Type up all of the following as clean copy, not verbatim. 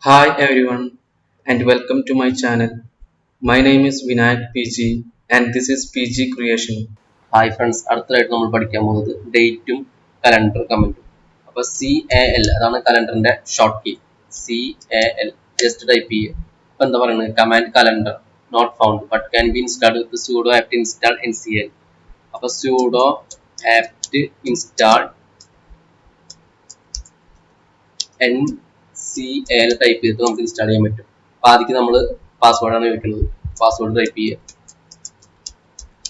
Hi everyone and welcome to my channel. My name is Vinayak PG and this is PG Creation. Hi friends, അടുത്തതായിട്ട് നമ്മൾ പഠിക്കാൻ പോകുന്നത് ഡേറ്റും calendar കമന്റും. അപ്പോൾ CAL അതാണ് കലണ്ടറിന്റെ short key. CAL just type ചെയ്യുക. അപ്പോൾ എന്താ പറയുന്നത്, command calendar not found but can be installed with sudo apt install NCL. അപ്പോൾ sudo apt install NCL type ചെയ്തിട്ട് നമുക്ക് ഇൻസ്റ്റാൾ ചെയ്യാൻ പറ്റും. അപ്പോൾ ആദ്യം നമ്മൾ പാസ്വേഡാണ് ചോദിക്കുന്നത്. പാസ്വേഡ് ടൈപ്പ് ചെയ്യുക.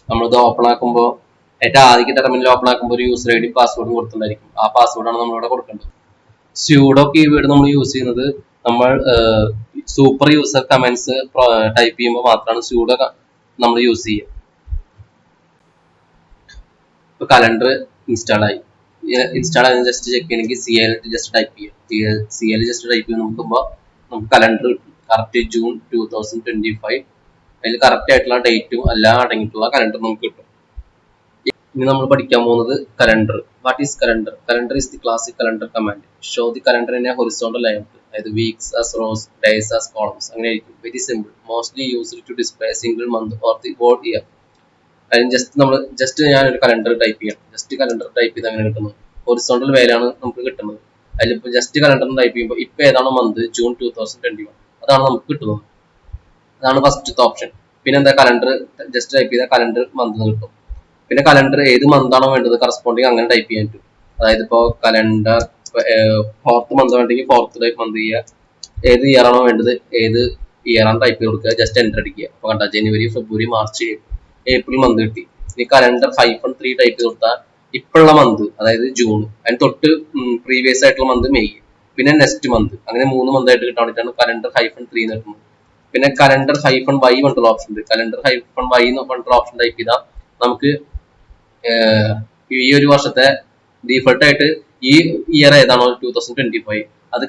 നമ്മളിത് ഓപ്പൺ ആക്കുമ്പോൾ ഏറ്റവും ആദ്യത്തെ ടെർമിനൽ ഓപ്പൺ ആക്കുമ്പോൾ ഒരു യൂസർ ഐ ഡി പാസ്വേഡും കൊടുത്തിട്ടുണ്ടായിരിക്കും. ആ പാസ്വേഡാണ് നമ്മളിവിടെ കൊടുക്കേണ്ടത്. സ്യൂഡോ കീവേഡ് നമ്മൾ യൂസ് ചെയ്യുന്നത് നമ്മൾ സൂപ്പർ യൂസർ കമന്റ്സ് ടൈപ്പ് ചെയ്യുമ്പോൾ മാത്രമാണ് സ്യൂഡോ നമ്മൾ യൂസ് ചെയ്യുക. ഇപ്പോൾ കലണ്ടർ ഇൻസ്റ്റാൾ ആയി. ഇൻസ്റ്റാൾ ആയതിന് ജസ്റ്റ് ചെക്ക് ചെയ്യണമെങ്കിൽ CL ജസ്റ്റ് ടൈപ്പ് ചെയ്യുക. CL ജസ്റ്റ് ടൈപ്പ് ചെയ്ത് നോക്കുമ്പോൾ നമുക്ക് കലണ്ടർ കിട്ടും. Correct June 2025. അതിൽ കറക്റ്റ് ആയിട്ടുള്ള ഡേറ്റും എല്ലാം അടങ്ങിയിട്ടുള്ള കലണ്ടർ നമുക്ക് കിട്ടും. ഇനി നമ്മൾ പഠിക്കാൻ പോകുന്നത് calendar. What is calendar? Calendar is the classic calendar command. Show the calendar in a horizontal layout. അതായത് weeks as rows, days as columns, അങ്ങനെ ആയിരിക്കും. Very simple. Mostly used to display single month or the whole year. അതിന് just ഞാനൊരു calendar type ചെയ്യണം. Just calendar type ചെയ്ത് അങ്ങനെ കിട്ടുന്നത് horizontal വേലാണ് നമുക്ക് കിട്ടുന്നത്. അതിലിപ്പോൾ ജസ്റ്റ് കലണ്ടർ ടൈപ്പ് ചെയ്യുമ്പോൾ ഇപ്പോൾ ഏതാണോ മന്ത്, ജൂൺ 2021, അതാണ് നമുക്ക് കിട്ടുന്നത്. അതാണ് ഫസ്റ്റത്തെ ഓപ്ഷൻ. പിന്നെ എന്താ, കലണ്ടർ ജസ്റ്റ് ടൈപ്പ് ചെയ്താൽ കലണ്ടർ മന്ത് കിട്ടും. പിന്നെ കലണ്ടർ ഏത് മന്താണോ വേണ്ടത് കറസ്പോണ്ടിങ് അങ്ങനെ ടൈപ്പ് ചെയ്യാൻ പറ്റും. അതായത് ഇപ്പോൾ കലണ്ടർ ഫോർത്ത് മന്ത് വേണ്ടെങ്കിൽ ഫോർത്ത് ടൈപ്പ് മന്ത് ചെയ്യുക. ഏത് ഇയർ ആണോ വേണ്ടത് ഏത് ഇയർ ആണ് ടൈപ്പ് ചെയ്ത് കൊടുക്കുക. ജസ്റ്റ് എൻ്റർ അടിക്കുക. അപ്പോൾ കണ്ട, ജനുവരി, ഫെബ്രുവരി, മാർച്ച്, ഏപ്രിൽ മന്ത് കിട്ടി. ഇനി കലണ്ടർ -3 ടൈപ്പ് ചെയ്ത് കൊടുത്താൽ ഇപ്പോഴുള്ള മന്ത്, അതായത് ജൂൺ, അതിന് തൊട്ട് പ്രീവിയസ് ആയിട്ടുള്ള മന്ത് മെയ്, പിന്നെ നെക്സ്റ്റ് മന്ത്, അങ്ങനെ 3 മന്തായിട്ട് കിട്ടാൻ വേണ്ടിയിട്ടാണ് കലണ്ടർ -3 കിട്ടുന്നത്. പിന്നെ കലണ്ടർ -y പറഞ്ഞിട്ടുള്ള ഓപ്ഷൻ ഉണ്ട്. കലണ്ടർ -y എന്ന് പറഞ്ഞിട്ടുള്ള ഓപ്ഷൻ ടൈപ്പ് ചെയ്താൽ നമുക്ക് ഈ ഒരു വർഷത്തെ ഡീഫോൾട്ട് ആയിട്ട് ഈ ഇയർ ഏതാണോ 2025 അത്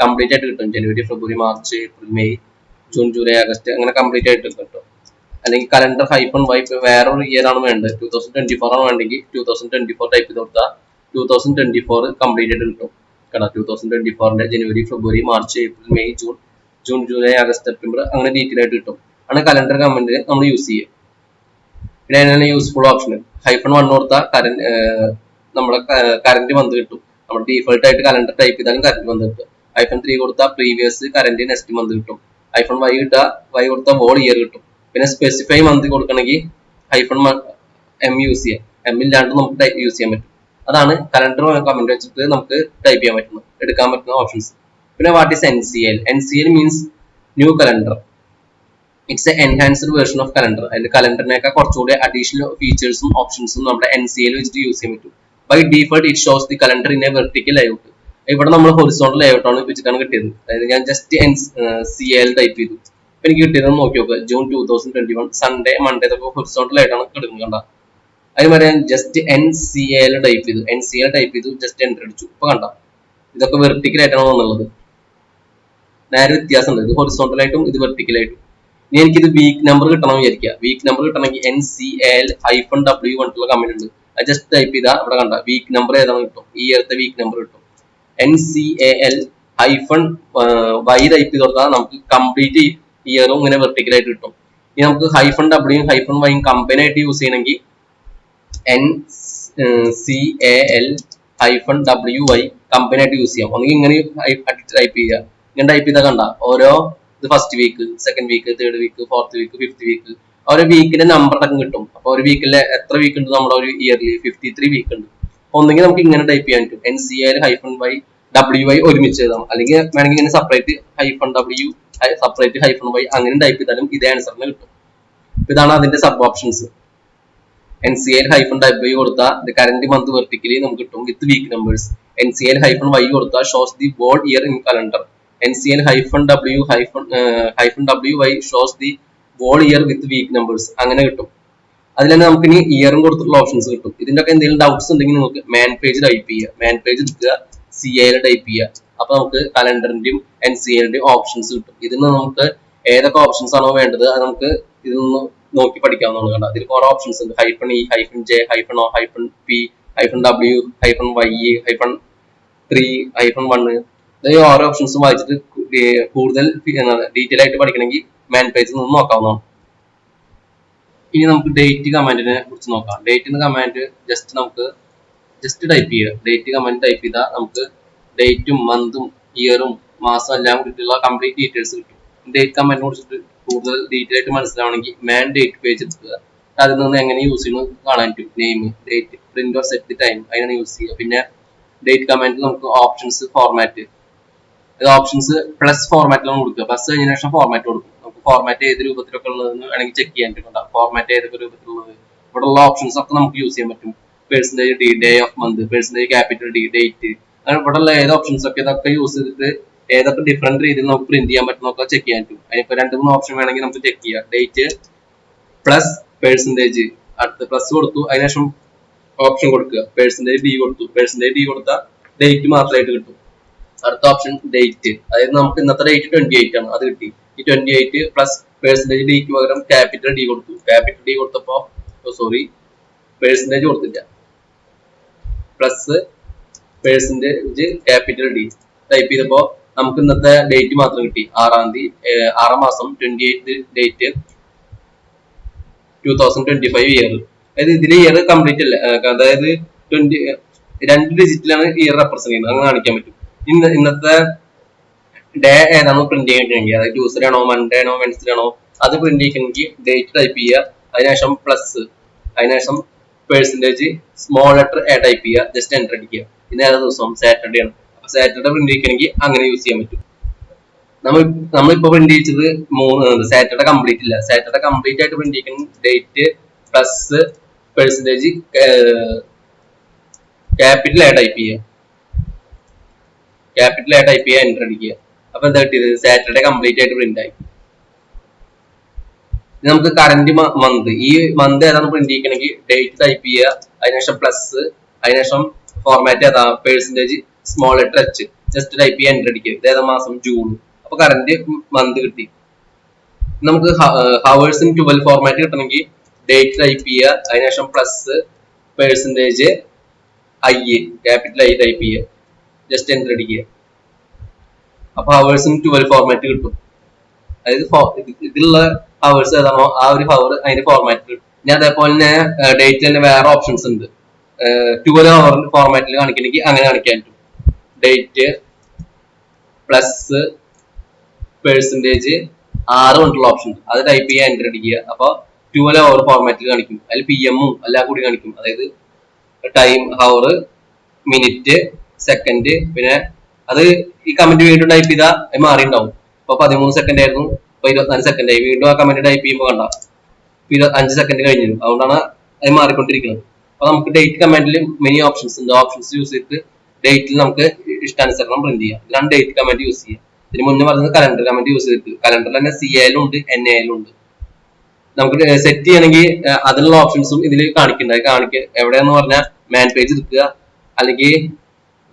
കംപ്ലീറ്റ് ആയിട്ട് കിട്ടും. ജനുവരി, ഫെബ്രുവരി, March, April, May, June, July, August, അങ്ങനെ കംപ്ലീറ്റ് ആയിട്ട് കിട്ടും. അല്ലെങ്കിൽ കലണ്ടർ -y വേറൊരു ഇയർ ആണ് വേണ്ടത്, 2024 ആണ് വേണ്ടെങ്കിൽ 2024 ടൈപ്പ് ചെയ്ത് കൊടുത്താൽ 2024 കംപ്ലീറ്റ് ആയിട്ട് കിട്ടും. കാരണം 2024 ജനുവരി, ഫെബ്രുവരി, March, April, May, June, July, August, September, അങ്ങനെ ഡീറ്റെയിൽ ആയിട്ട് കിട്ടും. ആണ് കലണ്ടർ കമന്റ് നമ്മൾ യൂസ് ചെയ്യുക. പിന്നെ അതിനാണ് യൂസ്ഫുൾ ഓപ്ഷൻ. -1 കൊടുത്താൽ നമ്മുടെ കറന്റ് മന്ത് കിട്ടും. നമ്മൾ ഡീഫോൾട്ട് ആയിട്ട് കലണ്ടർ ടൈപ്പ് ചെയ്താലും കറന്റ് മന്ത് കിട്ടും. -3 കൊടുത്താൽ പ്രീവിയസ്, കറന്റ്, നെക്സ്റ്റ് മന്ത് കിട്ടും. -y കൊടുത്താൽ ഹോൾ ഇയർ കിട്ടും. പിന്നെ സ്പെസിഫൈ മന്ത് കൊടുക്കണമെങ്കിൽ -m യൂസ് ചെയ്യാം. m ഇല്ലാണ്ട് നമുക്ക് യൂസ് ചെയ്യാൻ പറ്റും. അതാണ് കലണ്ടർ കമന്റ് വെച്ചിട്ട് നമുക്ക് ടൈപ്പ് ചെയ്യാൻ പറ്റുന്നത്, എടുക്കാൻ പറ്റുന്ന ഓപ്ഷൻസ്. പിന്നെ what is NCL? NCL means new calendar. It's A enhanced version of calendar. അതിന്റെ കലണ്ടറിനേക്കാൾ കുറച്ചുകൂടി അഡീഷണൽ ഫീച്ചേഴ്സും ഓപ്ഷൻസും നമ്മുടെ NCL വെച്ചിട്ട് യൂസ് ചെയ്യാൻ പറ്റും. By default it shows the calendar in a vertical layout. ഇവിടെ നമ്മൾ ഹൊറിസോണ്ടൽ ലേഔട്ട് ആണ് വെച്ചിട്ടാണ് കിട്ടിയത്. അതായത് ഞാൻ ജസ്റ്റ് CL ടൈപ്പ് ചെയ്തു. എനിക്ക് കിട്ടിയത് നോക്കി നോക്കുക. ജൂൺ 2021 സൺഡേ, മൺഡേ, ഇതൊക്കെ ഹൊറിസോണ്ടൽ ആയിട്ടാണ് കിടക്കുന്നത്. കണ്ട, അതുമാതിരി ഞാൻ ജസ്റ്റ് NCL ടൈപ്പ് ചെയ്തു, ജസ്റ്റ് എൻ്റർ അടിച്ചു. ഇപ്പൊ കണ്ട, ഇതൊക്കെ വെർട്ടിക്കൽ ആയിട്ടാണ് വന്നുള്ളത്. നേരെ വ്യത്യാസമുണ്ട്. ഇത് ഹൊറിസോണ്ടൽ ആയിട്ടും ഇത് വെർട്ടിക്കൽ ആയിട്ടും. ഇനി എനിക്കിത് വീക്ക് നമ്പർ കിട്ടണം വിചാരിക്കുക. വീക്ക് നമ്പർ കിട്ടണമെങ്കിൽ NCL-W പറഞ്ഞിട്ടുള്ള കമന്റ് ഉണ്ട്. അത് ജസ്റ്റ് ടൈപ്പ് ചെയ്താൽ ഇവിടെ കണ്ട വീക്ക് നമ്പർ ഏതാണ് കിട്ടും. ഈ ഇയറത്തെ വീക്ക് നമ്പർ കിട്ടും. NCAL-Y ടൈപ്പ് ചെയ്ത് കൊടുത്താൽ നമുക്ക് കംപ്ലീറ്റ് ഇയറും ഇങ്ങനെ വെർട്ടിക്കൽ ആയിട്ട് കിട്ടും. ഇനി നമുക്ക് -W -Y കമ്പനി ആയിട്ട് യൂസ് ചെയ്യണമെങ്കിൽ NCAL-WY കമ്പനി ആയിട്ട് യൂസ് ചെയ്യാം. ഒന്നെങ്കിൽ ഇങ്ങനെ ടൈപ്പ് ചെയ്യുക. ഇങ്ങനെ ടൈപ്പ് ചെയ്താൽ കണ്ട ഓരോ ഇത് first week, second week, third week, fourth week, fifth week, ഓരോ വീക്കിന്റെ നമ്പർ അടക്കം കിട്ടും. അപ്പൊ ഒരു വീക്കിലെ എത്ര വീക്ക് ഉണ്ട് നമ്മുടെ ഒരു ഇയർലി 53 വീക്ക് ഉണ്ട്. ഒന്നെങ്കിൽ നമുക്ക് ഇങ്ങനെ ടൈപ്പ് ചെയ്യാൻ പറ്റും, NCAL-WY ഒരുമിച്ച് എഴുതാം. അല്ലെങ്കിൽ വേണമെങ്കിൽ ഇങ്ങനെ സെപ്പറേറ്റ് -W സെപ്പറേറ്റ് -Y അങ്ങനെ ടൈപ്പ് ചെയ്താലും ഇതേ ആൻസറിന് കിട്ടും. ഇതാണ് അതിന്റെ സബ് ഓപ്ഷൻസ്. NCAL-W കൊടുത്താൽ കറന്റ് മന്ത് വെർട്ടിക്കലി നമുക്ക് കിട്ടും വിത്ത് വീക്ക് നമ്പേഴ്സ്. NCAL-Y കൊടുത്താൽ shows the whole year in calendar. NCAL-WY shows the whole year with week numbers, അങ്ങനെ കിട്ടും. അതിൽ തന്നെ നമുക്ക് ഇനി ഇയറും കൊടുത്തിട്ടുള്ള ഓപ്ഷൻസ് കിട്ടും. ഇതിന്റെ ഒക്കെ എന്തെങ്കിലും ഡൗട്ട്സ് ഉണ്ടെങ്കിൽ നിങ്ങൾക്ക് മാൻ പേജ് ടൈപ്പ് ചെയ്യുക. മാൻ പേജ് എടുക്കുക, CAL ടൈപ്പ് ചെയ്യുക. അപ്പൊ നമുക്ക് കലണ്ടറിന്റെയും NCALന്റെയും ഓപ്ഷൻസ് കിട്ടും. ഇതിൽ നിന്ന് നമുക്ക് ഏതൊക്കെ ഓപ്ഷൻസ് ആണോ വേണ്ടത് അത് നമുക്ക് ഇതിൽ നിന്ന് നോക്കി പഠിക്കാവുന്നതാണ്. കണ്ട, ഇതിൽ കുറെ ഓപ്ഷൻസ് ഉണ്ട്. -E, -J, -O, -P, -W, -Y, -3, -1. ഈ ഓരോ ഓപ്ഷൻസും വായിച്ചിട്ട് കൂടുതൽ ഡീറ്റെയിൽ ആയിട്ട് പഠിക്കണമെങ്കിൽ മാൻ പേജിൽ നിന്ന് നോക്കാവുന്നതാണ്. ഇനി നമുക്ക് ഡേറ്റ് കമാൻഡിനെ കുറിച്ച് നോക്കാം. ഡേറ്റ് എന്ന കമാൻഡ് ജസ്റ്റ് ടൈപ്പ് ചെയ്യുക. ഡേറ്റ് കമാൻഡ് ടൈപ്പ് ചെയ്താൽ നമുക്ക് ഡേറ്റും മന്തും ഇയറും മാസം എല്ലാം കൂടിയിട്ടുള്ള കംപ്ലീറ്റ് ഡീറ്റെയിൽസ് കിട്ടും. ഡേറ്റ് കമാൻഡിനെ കുറിച്ചിട്ട് കൂടുതൽ ഡീറ്റെയിൽ ആയിട്ട് മനസ്സിലാവണമെങ്കിൽ മാൻ ഡേറ്റ് പേജ് എടുക്കുക. അതിൽ നിന്ന് എങ്ങനെ യൂസ് ചെയ്യുന്നത് കാണാൻ പറ്റും. Name, date, print or set time അതിനാണ് യൂസ് ചെയ്യുക. പിന്നെ ഡേറ്റ് കമാൻഡിൽ നമുക്ക് ഓപ്ഷൻസ്, ഫോർമാറ്റ്, ഓപ്ഷൻസ് പ്ലസ് ഫോർമാറ്റിലാണ് കൊടുക്കുക. പ്ലസ് കഴിഞ്ഞ ശേഷം ഫോർമാറ്റ് കൊടുക്കും. നമുക്ക് ഫോർമാറ്റ് ഏത് രൂപത്തിലൊക്കെ ഉള്ളതെന്ന് വേണമെങ്കിൽ ചെക്ക് ചെയ്യാൻ പറ്റും. ഫോർമാറ്റ് ഏതൊക്കെ രൂപത്തിലുള്ളത് ഇവിടെ ഉള്ള ഓപ്ഷൻസ് ഒക്കെ നമുക്ക് യൂസ് ചെയ്യാൻ പറ്റും. Percentage D, day of month, percentage capital D, date, അങ്ങനെ ഇവിടെ ഉള്ള ഏത് ഓപ്ഷൻസ് ഒക്കെ ഇതൊക്കെ യൂസ് ചെയ്തിട്ട് ഏതൊക്കെ ഡിഫറെന്റ് രീതിയിൽ നമുക്ക് പ്രിന്റ് ചെയ്യാൻ പറ്റുന്നൊക്കെ ചെക്ക് ചെയ്യാൻ പറ്റും. അതിനിപ്പോ 2-3 ഓപ്ഷൻ വേണമെങ്കിൽ നമുക്ക് ചെക്ക് ചെയ്യാം. ഡേറ്റ് പ്ലസ് പെർസെന്റേജ്, അടുത്ത് പ്ലസ് കൊടുത്തു, അതിനുശേഷം ഓപ്ഷൻ കൊടുക്കുക. പെർസെന്റേജ് ഡി കൊടുത്തു, പെർസെന്റേജ് ഡി കൊടുത്താൽ ഡേറ്റ് മാത്രമായിട്ട് കിട്ടും. അടുത്ത ഓപ്ഷൻ ഡേറ്റ്, അതായത് നമുക്ക് ഇന്നത്തെ ഡേറ്റ് 28 ആണ്, അത് കിട്ടി. ഈ 28 പ്ലസ് പെർസെന്റേജ് ഡിക്ക് പകരം ക്യാപിറ്റൽ ഡി കൊടുത്തു. ക്യാപിറ്റൽ ഡി കൊടുത്തപ്പോ പെർസെന്റേജ് കൊടുത്തില്ല, plus percentage capital D type ചെയ്തപ്പോ നമുക്ക് ഇന്നത്തെ ഡേറ്റ് മാത്രം കിട്ടി. 6-ാം തീയതി 6-ാം മാസം 28 ഡേറ്റ് 2025 ഇയർ. അതായത് ഇതിൽ ഇയർ കംപ്ലീറ്റ് അല്ല, അതായത് 2 ഡിജിറ്റിലാണ് ഇയർ റെപ്രസെന്റ് ചെയ്യുന്നത്, അങ്ങനെ കാണിക്കാൻ പറ്റും. ഇന്നത്തെ ഡേ ഏതാണോ പ്രിന്റ് ചെയ്യണമെങ്കിൽ, അതായത് ട്യൂസ്ഡേ ആണോ മൺഡേ ആണോ വെൻസ്ഡേ ആണോ അത് പ്രിന്റ് ചെയ്യണമെങ്കിൽ ഡേറ്റ് ടൈപ്പ് ചെയ്യുക, അതിനുശേഷം പ്ലസ്, അതിനുശേഷം percentage small letter A type ചെയ്യുക, ജസ്റ്റ് എൻ്റർ അടിക്കുക. ഇന്ന് ഏതാ ദിവസം സാറ്റർഡേ ആണ്, അപ്പൊ സാറ്റർഡേ പ്രിന്റ് ചെയ്യണമെങ്കിൽ അങ്ങനെ യൂസ് ചെയ്യാൻ പറ്റും. നമ്മളിപ്പോ പ്രിന്റ് ചെയ്തത് സാറ്റർഡേ കംപ്ലീറ്റ് ഇല്ല. സാറ്റർഡേ കംപ്ലീറ്റ് ആയിട്ട് പ്രിന്റ് ചെയ്യണം date plus percentage capital A type ചെയ്യുക, ക്യാപിറ്റൽ എ ടൈപ്പ് ചെയ്യുക, എൻ്റർ അടിക്കുക. അപ്പൊ എന്താ കിട്ടിയത്? സാറ്റർഡേ കംപ്ലീറ്റ് ആയിട്ട് പ്രിന്റ് ആയി. നമുക്ക് കറന്റ് മന്ത്, ഈ മന്ത് ഏതാണ് പ്രിന്റ് ചെയ്യണമെങ്കിൽ ഡേറ്റ് ടൈപ്പ് ചെയ്യുക, അതിനുശേഷം പ്ലസ്, അതിനുശേഷം ഫോർമാറ്റ് ഏതാ percentage small letter H, just type ചെയ്യുക, എൻ്റർ അടിക്കുക. ഇതേതാ മാസം? ജൂൺ. അപ്പൊ കറന്റ് മന്ത് കിട്ടി. നമുക്ക് ഹവേഴ്സ് ഇൻ 12 ഫോർമാറ്റ് കിട്ടണമെങ്കിൽ ഡേറ്റ് ടൈപ്പ് ചെയ്യുക, അതിനുശേഷം plus percentage I, capital I type ചെയ്യുക, ജസ്റ്റ് എൻ്റർ അടിക്കുക. അപ്പൊ ഹവേഴ്സ് ഇൻ 12 ഫോർമാറ്റ് കിട്ടും. അതായത് ഇതിലുള്ള ഹവേഴ്സ് ഏതാണോ ആ ഒരു ഹവർ അതിന്റെ ഫോർമാറ്റ് കിട്ടും. ഇനി അതേപോലെ തന്നെ ഡേറ്റ് തന്നെ വേറെ ഓപ്ഷൻസ് ഉണ്ട്. 12 ഹവർ ഫോർമാറ്റിൽ കാണിക്കണമെങ്കിൽ അങ്ങനെ കാണിക്കാൻ പറ്റും. ഡേറ്റ് പ്ലസ് പെർസെന്റേജ് 6 കൊണ്ടുള്ള ഓപ്ഷൻ, അത് ടൈപ്പ് ചെയ്യുക, എൻ്റർ അടിക്കുക. അപ്പൊ 12 ഹവർ ഫോർമാറ്റിൽ കാണിക്കും. അതിൽ PM എല്ലാം കൂടി കാണിക്കും. അതായത് ടൈം, ഹവർ, മിനിറ്റ്, സെക്കൻഡ്, പിന്നെ അത് ഈ കമന്റ് വീണ്ടും ടൈപ്പ് ചെയ്താൽ അത് മാറിണ്ടാവും. ഇപ്പൊ 13 സെക്കൻഡ് ആയിരുന്നു, ഇപ്പൊ 24 സെക്കൻഡ് ആയി. വീണ്ടും ആ കമന്റ് ടൈപ്പ് ചെയ്യുമ്പോൾ കണ്ട 25 സെക്കൻഡ് കഴിഞ്ഞിരുന്നു. അതുകൊണ്ടാണ് അത് മാറിക്കൊണ്ടിരിക്കുന്നത്. അപ്പൊ നമുക്ക് ഡേറ്റ് കമാൻഡിൽ മെനി ഓപ്ഷൻസ് ഉണ്ട്. ഓപ്ഷൻസ് യൂസ് ചെയ്തിട്ട് ഡേറ്റിൽ നമുക്ക് ഇഷ്ടാനുസരണം പ്രിന്റ് ചെയ്യാം. ഇതാണ് ഡേറ്റ് കമാൻഡ് യൂസ് ചെയ്യുക. ഇതിന് മുന്നേ പറഞ്ഞത് കലണ്ടർ കമാൻഡ് യൂസ് ചെയ്തിട്ട്, കലണ്ടറിൽ തന്നെ CL ഉണ്ട്, NAL ഉണ്ട്. നമുക്ക് സെറ്റ് ചെയ്യണമെങ്കിൽ അതിനുള്ള ഓപ്ഷൻസും ഇതിൽ കാണിക്കുന്നുണ്ട്. എവിടെയെന്ന് പറഞ്ഞാൽ മാൻ പേജ് എടുക്കുക, അല്ലെങ്കിൽ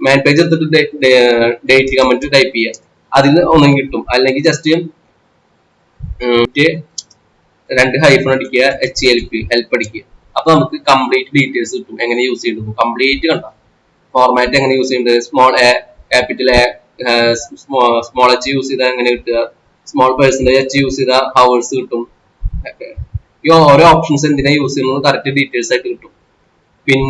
മാൻ പേജ് എടുത്തിട്ട് ഡേറ്റ് കമന്റ് ടൈപ്പ് ചെയ്യുക, അതിൽ ഒന്നും കിട്ടും. അല്ലെങ്കിൽ ജസ്റ്റ് 2 ഹൈഫൺ അടിക്കുക, HLP ഹെൽപ്പ് അടിക്കുക. അപ്പൊ നമുക്ക് കംപ്ലീറ്റ് ഡീറ്റെയിൽസ് കിട്ടും, എങ്ങനെ യൂസ് ചെയ്യുന്നത് കംപ്ലീറ്റ് കണ്ട. ഫോർമാറ്റ് എങ്ങനെ യൂസ് ചെയ്യുന്നത്, small A, capital A, small H use ചെയ്താൽ എങ്ങനെ കിട്ടുക, സ്മോൾ പെർസെന്റേജ് H യൂസ് ചെയ്താൽ ഹവേഴ്സ് കിട്ടും. ഈ ഓരോ ഓപ്ഷൻസ് എന്തിനാ യൂസ് ചെയ്യുന്നത് കറക്റ്റ് ഡീറ്റെയിൽസ് ആയിട്ട് കിട്ടും.